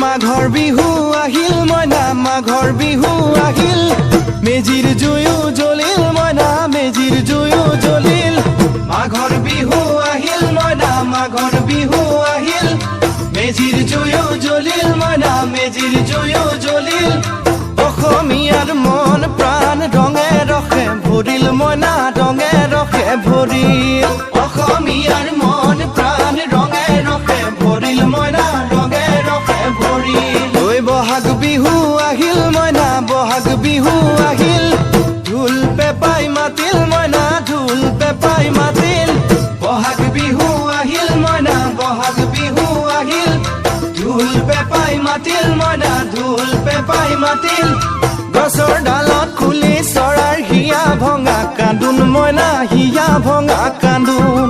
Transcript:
মাঘৰ বিহু আহিল মইনা মাঘৰ বিহু আহিল মেজিৰ জুয়ো জ্বলিল মইনা মেজিৰ জুয়ো জ্বলিল মাঘৰ বিহু আহিল মইনা মাঘৰ বিহু আহিল মেজিৰ জুয়ো জ্বলিল মইনা মেজিৰ জুয়ো জ্বলিল অসমীয়াৰ মন প্ৰাণ ৰঙে ৰখে ভৰিল মইনা ৰঙে ৰখে ভৰিল অসমীয়াৰ মন প্ৰাণ ৰঙে ৰখে ভৰিল মইনা ৰঙে ৰখে ভৰিল ঐ বহাগ বিহু আহিল মইনা বহাগ বিহু আহিল ঢোল পেপাই মাতিল মইনা ঢোল পেপাই মাতিল বহাগ বিহু আহিল মইনা বহাগ বিহু আহিল ঢোল পেপাই মাতিল মইনা ঢোল পেপাই মাতিল গছৰ ডালত খুলি চৰাৰ হিয়া ভঙা কান্দোন মইনা হিয়া ভঙা কান্দোন